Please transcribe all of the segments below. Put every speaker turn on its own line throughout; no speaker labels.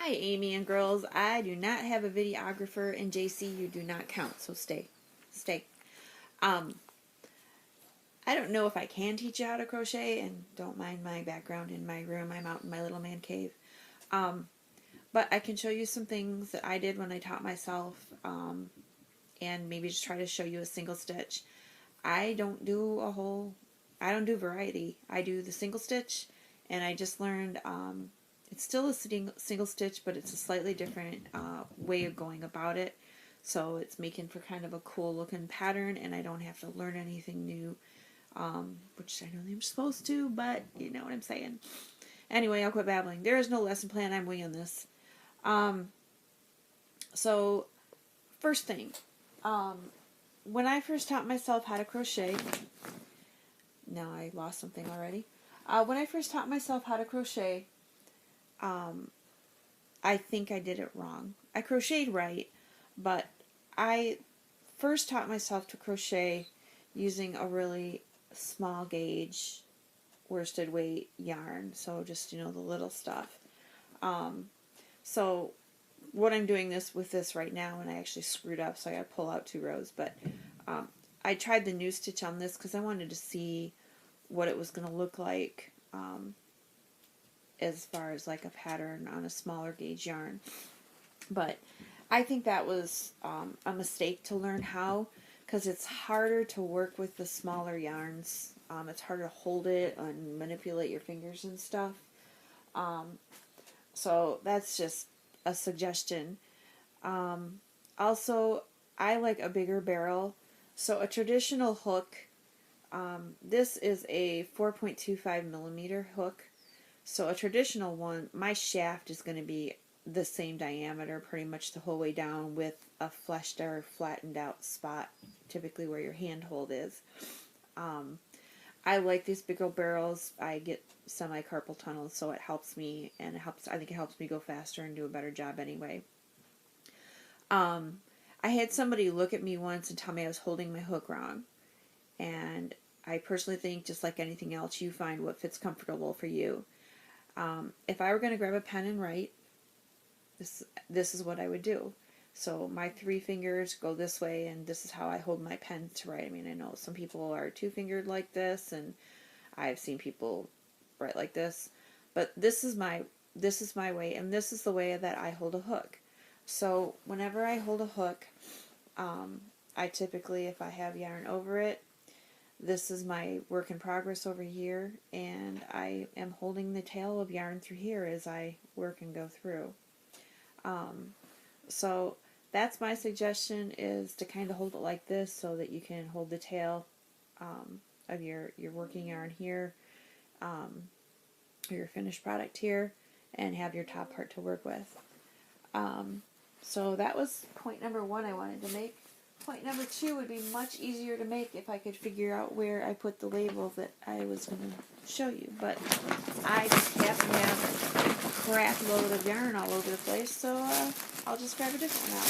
Hi, Amy and girls. I do not have a videographer, and JC, you do not count, so stay. Stay. Um, I don't know if I can teach you how to crochet, and don't mind my background in my room. I'm out in my little man cave. But I can show you some things that I did when I taught myself, and maybe just try to show you a single stitch. I don't do I don't do variety. I do the single stitch, and I just learned, it's still a single stitch, but it's a slightly different way of going about it. So it's making for kind of a cool looking pattern, and I don't have to learn anything new, which I know I'm supposed to, but you know what I'm saying. Anyway, I'll quit babbling. There is no lesson plan. I'm winging this. So first thing, when I first taught myself how to crochet, now I lost something already. When I first taught myself how to crochet, I think I did it wrong. I crocheted right, but I first taught myself to crochet using a really small gauge worsted weight yarn, so just, you know, the little stuff. So what I'm doing with this right now, and I actually screwed up, so I got to pull out 2 rows, but I tried the new stitch on this because I wanted to see what it was going to look like as far as like a pattern on a smaller gauge yarn. But I think that was a mistake to learn how, because it's harder to work with the smaller yarns. It's harder to hold it and manipulate your fingers and stuff. So that's just a suggestion. Also, I like a bigger barrel. So a traditional hook, this is a 4.25 millimeter hook. So a traditional one, my shaft is going to be the same diameter pretty much the whole way down, with a fleshed or flattened out spot, typically where your handhold is. I like these bigger barrels. I get semi-carpal tunnel, so it helps me, and I think it helps me go faster and do a better job anyway. I had somebody look at me once and tell me I was holding my hook wrong. And I personally think, just like anything else, you find what fits comfortable for you. If I were going to grab a pen and write, this is what I would do. So my 3 fingers go this way, and this is how I hold my pen to write. I mean, I know some people are 2-fingered like this, and I've seen people write like this, but this is my way, and this is the way that I hold a hook. So whenever I hold a hook, I typically, if I have yarn over it, this is my work in progress over here, and I am holding the tail of yarn through here as I work and go through. So that's my suggestion, is to kind of hold it like this so that you can hold the tail of your working yarn here, or your finished product here, and have your top part to work with. So that was point number 1 I wanted to make. Point number 2 would be much easier to make if I could figure out where I put the label that I was going to show you. But I just happen to have a crap load of yarn all over the place, so I'll just grab a different one out.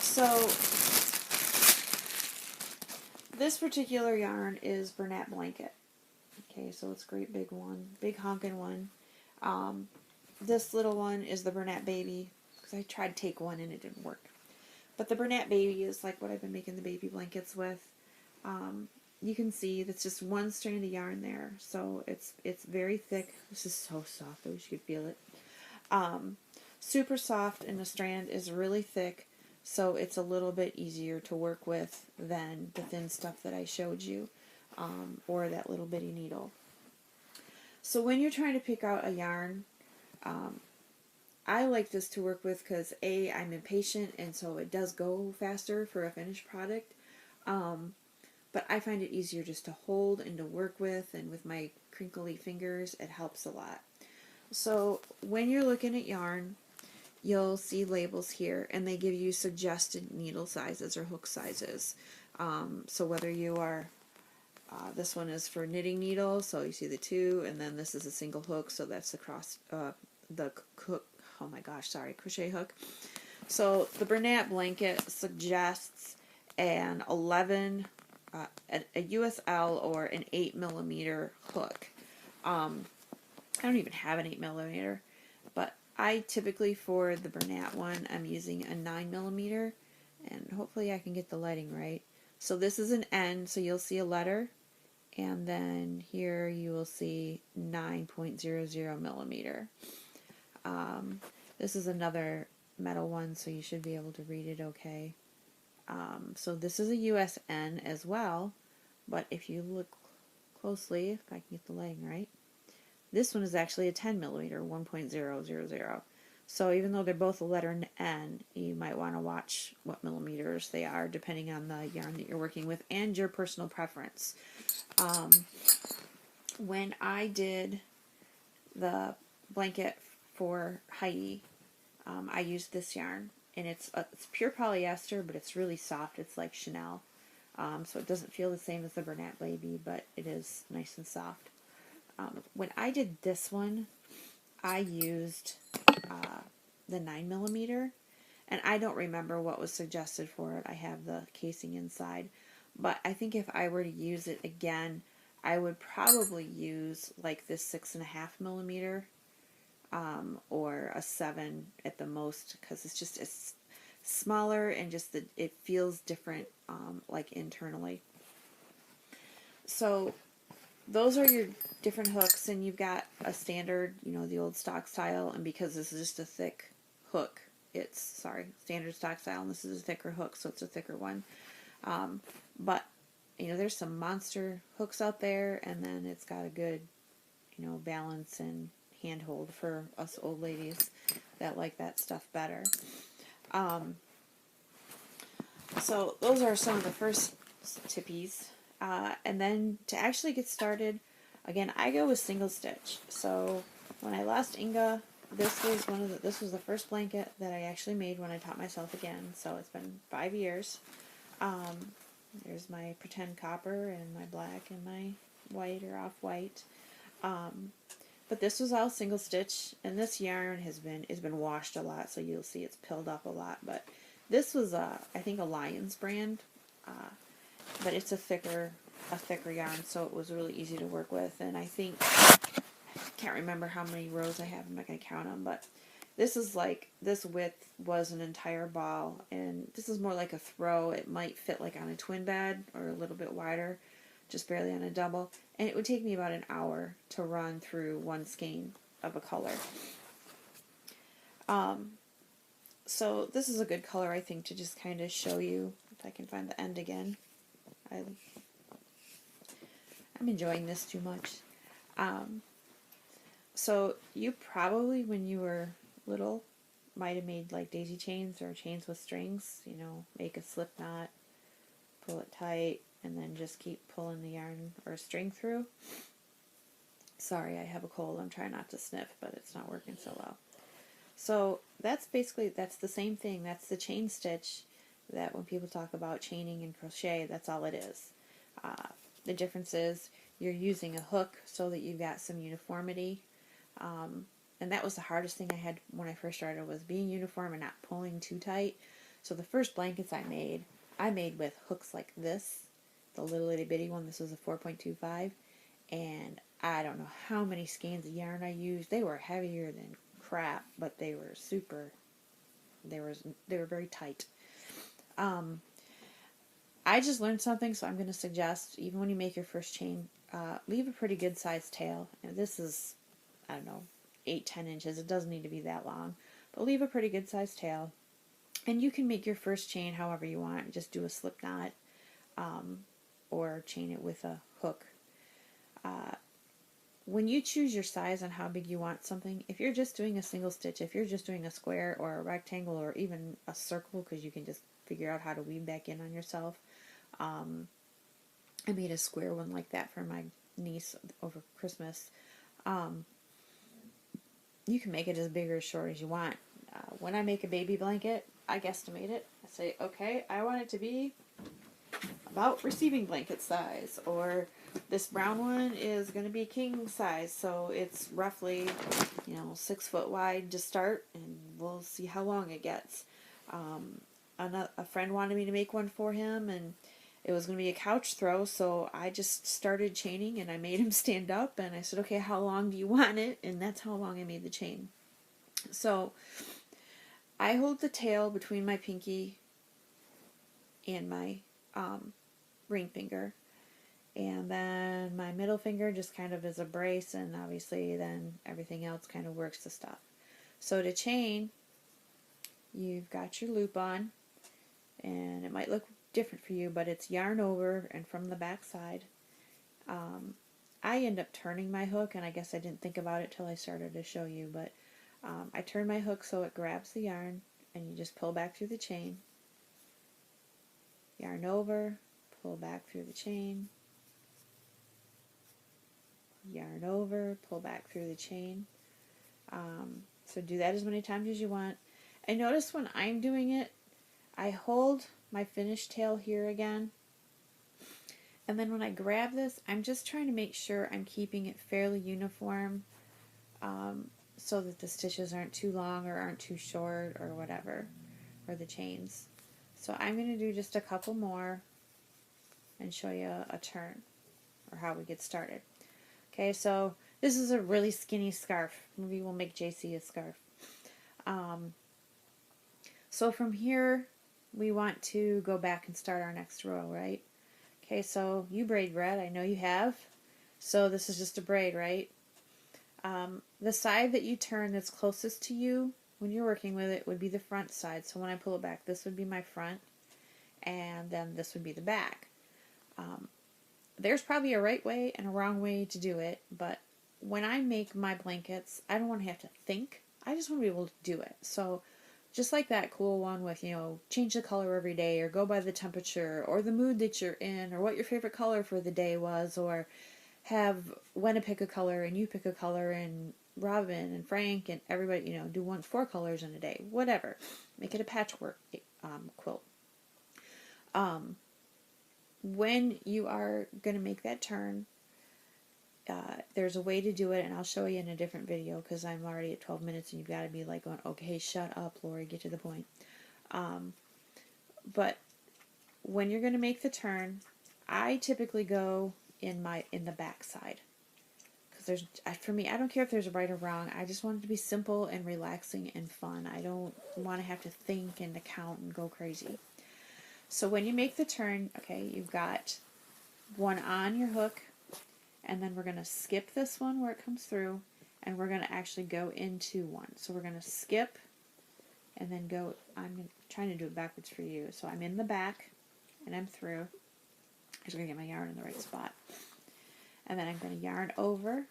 So this particular yarn is Bernat Blanket. Okay, so it's a great big one, big honkin' one. This little one is the Bernat Baby, because I tried to take one and it didn't work. But the Bernat Baby is like what I've been making the baby blankets with. You can see that's just one strand of yarn there, so it's very thick. This is so soft, I wish you could feel it. Super soft, and the strand is really thick, so it's a little bit easier to work with than the thin stuff that I showed you, or that little bitty needle. So when you're trying to pick out a yarn, I like this to work with because A, I'm impatient, and so it does go faster for a finished product. But I find it easier just to hold and to work with, and with my crinkly fingers, it helps a lot. So when you're looking at yarn, you'll see labels here, and they give you suggested needle sizes or hook sizes. So whether you are, this one is for knitting needle, so you see the 2, and then this is a single hook, so that's the crochet hook. So the Bernat Blanket suggests an 11, a USL or an 8 millimeter hook. I don't even have an 8 millimeter, but I typically, for the Bernat one, I'm using a 9mm, and hopefully I can get the lighting right. So this is an N, so you'll see a letter, and then here you will see 9.00mm. This is another metal one, so you should be able to read it okay. So this is a USN as well, but if you look closely, if I can get the lighting right, this one is actually a 10mm, 1.000. So even though they're both a letter N, you might want to watch what millimeters they are depending on the yarn that you're working with and your personal preference. When I did the blanket for Heidi, I used this yarn, and it's pure polyester, but it's really soft. It's like Chanel, so it doesn't feel the same as the Bernat Baby, but it is nice and soft. When I did this one, I used the 9mm, and I don't remember what was suggested for it. I have the casing inside, but I think if I were to use it again, I would probably use like this 6.5mm, or a 7 at the most, because it's smaller and just it feels different, like internally. So those are your different hooks, and you've got a standard, the old stock style, and because this is just a thick hook, it's, standard stock style, and this is a thicker hook, so it's a thicker one. But, there's some monster hooks out there, and then it's got a good, balance and handhold for us old ladies that like that stuff better. So those are some of the first tippies. And then to actually get started, again, I go with single stitch. So when I lost Inga, this was the first blanket that I actually made when I taught myself again. So it's been 5 years. There's my pretend copper and my black and my white or off-white. But this was all single stitch, and this yarn has been washed a lot, so you'll see it's pilled up a lot. But this was I think a Lion's brand, but it's a thicker yarn, so it was really easy to work with. And I can't remember how many rows I have. I'm not gonna count them, but this width was an entire ball, and this is more like a throw. It might fit like on a twin bed or a little bit wider, just barely on a double, and it would take me about an hour to run through one skein of a color. So this is a good color, I think, to just kind of show you, if I can find the end again. I'm enjoying this too much. So you probably, when you were little, might have made like daisy chains or chains with strings, make a slip knot, pull it tight, and then just keep pulling the yarn or string through. Sorry, I have a cold. I'm trying not to sniff, but it's not working so well. So that's the same thing. That's the chain stitch that when people talk about chaining and crochet, that's all it is. The difference is you're using a hook so that you've got some uniformity. And that was the hardest thing I had when I first started, was being uniform and not pulling too tight. So the first blankets I made with hooks like this. The little itty bitty one, this was a 4.25, and I don't know how many skeins of yarn I used. They were heavier than crap, but they were they were very tight. I just learned something, so I'm going to suggest, even when you make your first chain, leave a pretty good sized tail. And this is, I don't know, 8-10 inches. It doesn't need to be that long, but leave a pretty good sized tail. And you can make your first chain however you want. Just do a slip knot, or chain it with a hook. When you choose your size on how big you want something, if you're just doing a single stitch, if you're just doing a square or a rectangle or even a circle, because you can just figure out how to weave back in on yourself. I made a square one like that for my niece over Christmas. You can make it as big or as short as you want. When I make a baby blanket, I guesstimate it. I say, okay, I want it to be about receiving blanket size, or this brown one is going to be king size, so it's roughly 6 foot wide to start, and we'll see how long it gets. A friend wanted me to make one for him, and it was going to be a couch throw, so I just started chaining, and I made him stand up, and I said, okay, how long do you want it? And that's how long I made the chain. So I hold the tail between my pinky and my ring finger, and then my middle finger just kind of is a brace, and obviously then everything else kind of works the stuff. So to chain, you've got your loop on, and it might look different for you, but it's yarn over and from the back side. I end up turning my hook, and I guess I didn't think about it till I started to show you, but I turn my hook so it grabs the yarn, and you just pull back through the chain, yarn over, pull back through the chain, yarn over, pull back through the chain. So do that as many times as you want. And notice when I'm doing it, I hold my finished tail here again, and then when I grab this, I'm just trying to make sure I'm keeping it fairly uniform, so that the stitches aren't too long or aren't too short or whatever, or the chains. So I'm going to do just a couple more and show you a turn, or how we get started. Okay, so this is a really skinny scarf. Maybe we'll make JC a scarf. So from here, we want to go back and start our next row, right? Okay, so you braid red, I know you have. So this is just a braid, right? The side that you turn that's closest to you when you're working with it would be the front side. So when I pull it back, this would be my front, and then this would be the back. There's probably a right way and a wrong way to do it, but when I make my blankets, I don't want to have to think. I just want to be able to do it. So just like that cool one with, change the color every day, or go by the temperature, or the mood that you're in, or what your favorite color for the day was, or have Wenna pick a color and you pick a color, and Robin and Frank and everybody, do 4 colors in a day, whatever. Make it a patchwork quilt. When you are going to make that turn, there's a way to do it, and I'll show you in a different video because I'm already at 12 minutes and you've got to be like going, okay, shut up, Lori, get to the point. But when you're going to make the turn, I typically go in the back side, because for me, I don't care if there's a right or wrong. I just want it to be simple and relaxing and fun. I don't want to have to think and count and go crazy. So when you make the turn, okay, you've got one on your hook, and then we're going to skip this one where it comes through, and we're going to actually go into one. So we're going to skip and then go. I'm trying to do it backwards for you. So I'm in the back and I'm through. I'm just going to get my yarn in the right spot. And then I'm going to yarn over.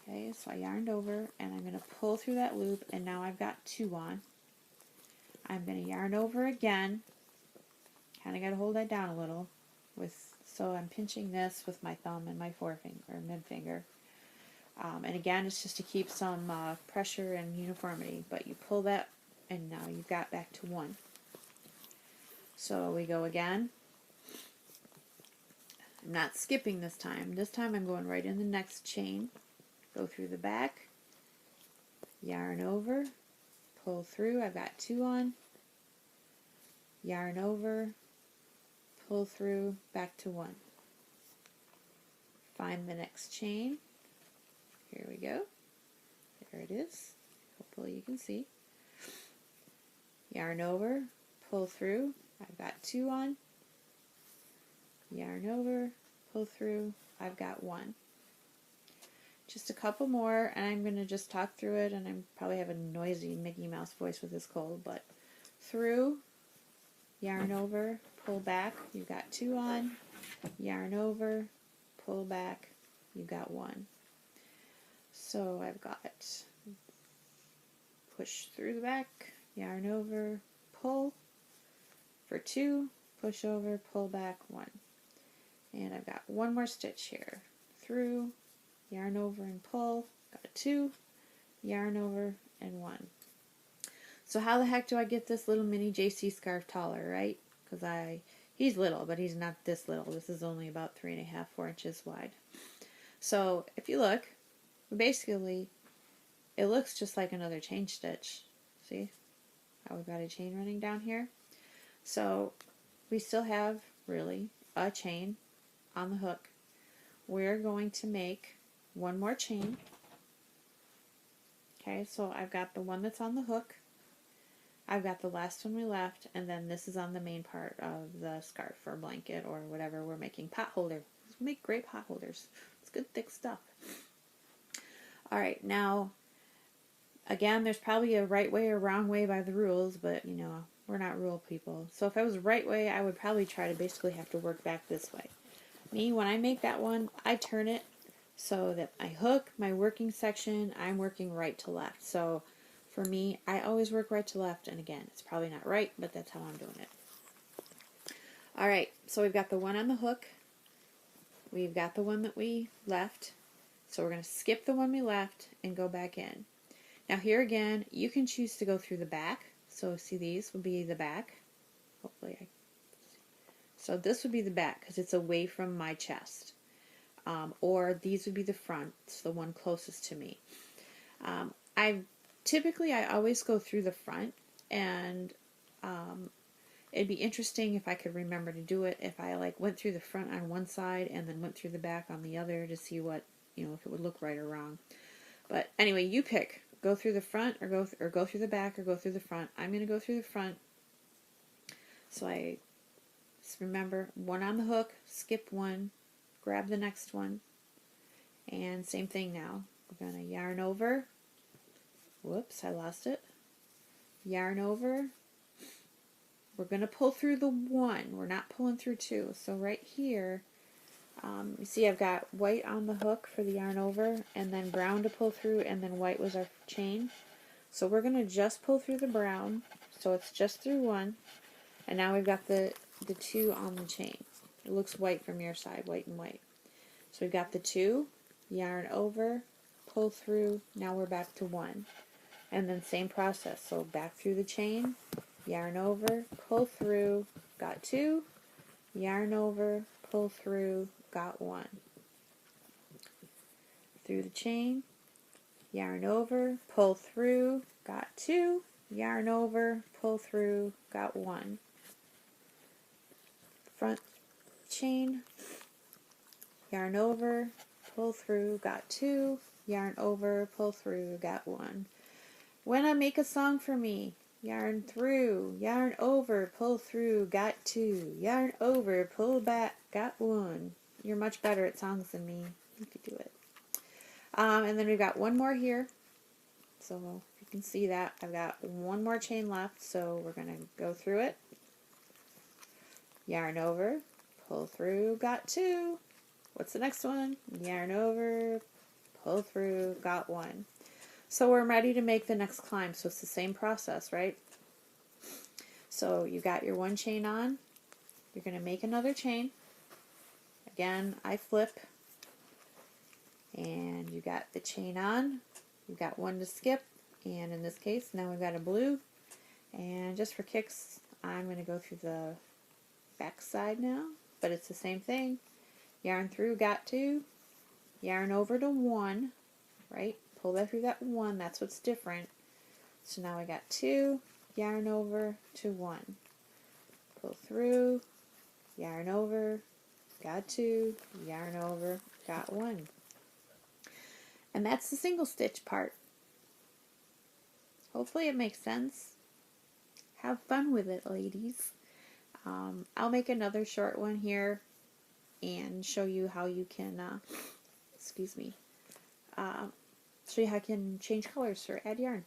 Okay, so I yarned over, and I'm going to pull through that loop, and now I've got 2 on. I'm going to yarn over again. Kind of got to hold that down a little. So I'm pinching this with my thumb and my forefinger or mid finger. And again, it's just to keep some pressure and uniformity. But you pull that, and now you've got back to 1. So we go again. I'm not skipping this time. This time I'm going right in the next chain. Go through the back, yarn over, pull through. I've got 2 on. Yarn over, pull through, back to 1. Find the next chain. Here we go. There it is. Hopefully you can see. Yarn over, pull through. I've got 2 on. Yarn over, pull through. I've got 1. Just a couple more, and I'm going to just talk through it, and I probably have a noisy Mickey Mouse voice with this cold, but through, yarn over, pull back, you've got 2 on, yarn over, pull back, you've got 1. So I've got push through the back, yarn over, pull for 2, push over, pull back, 1. And I've got 1 more stitch here. Through, yarn over and pull, got 2, yarn over and 1. So how the heck do I get this little mini JC scarf taller, right? Because he's little, but he's not this little. This is only about 3.5, 4 inches wide. So if you look, basically, it looks just like another chain stitch. See how we've got a chain running down here? So we still have, really, a chain on the hook. We're going to make 1 more chain. Okay, so I've got the one that's on the hook, I've got the last one we left, and then this is on the main part of the scarf or blanket or whatever we're making. Pot holder. We make great pot holders. It's good thick stuff. Alright, now again, there's probably a right way or wrong way by the rules, but you know, we're not rule people. So if I was right way, I would probably try to basically have to work back this way. Me, when I make that one, I turn it so that my hook, my working section, I'm working right to left. So for me, I always work right to left, and again, it's probably not right, but that's how I'm doing it. Alright, so we've got the one on the hook, we've got the one that we left, so we're going to skip the one we left and go back in. Now here again, you can choose to go through the back, so see these would be the back, hopefully so this would be the back because it's away from my chest. Or these would be the front, it's the one closest to me. I always go through the front, and it'd be interesting if I could remember to do it if I like went through the front on one side and then went through the back on the other to see what, you know, if it would look right or wrong. But anyway, you pick. Go through the front or go through the back or go through the front. I'm going to go through the front. So I just remember one on the hook, skip one, grab the next one, and same thing now. We're going to yarn over. Whoops, I lost it. Yarn over. We're going to pull through the one. We're not pulling through two. So right here, you see I've got white on the hook for the yarn over, and then brown to pull through, and then white was our chain. So we're going to just pull through the brown, so it's just through one, and now we've got the two on the chain. It looks white from your side, white and white. So we've got the two, yarn over, pull through, now we're back to one. And then same process, so back through the chain, yarn over, pull through, got two, yarn over, pull through, got one. Through the chain, yarn over, pull through, got two, yarn over, pull through, got one. Front chain, yarn over, pull through, got two, yarn over, pull through, got one. When I make a song for me, yarn through, yarn over, pull through, got two, yarn over, pull back, got one. You're much better at songs than me. You could do it. And then we've got one more here. So you can see that I've got one more chain left, so we're going to go through it. Yarn over, pull through, got two. What's the next one? Yarn over, pull through, got one. So we're ready to make the next climb. So it's the same process, right? So you got your one chain on. You're going to make another chain. Again, I flip. And you got the chain on. You got one to skip. And in this case, now we've got a blue. And just for kicks, I'm going to go through the back side now. But it's the same thing. Yarn through, got two. Yarn over to one. Right? Pull that through that one. That's what's different. So now I got two. Yarn over to one. Pull through. Yarn over. Got two. Yarn over. Got one. And that's the single stitch part. Hopefully it makes sense. Have fun with it, ladies. I'll make another short one here and show you how you can, show you how you can change colors or add yarn.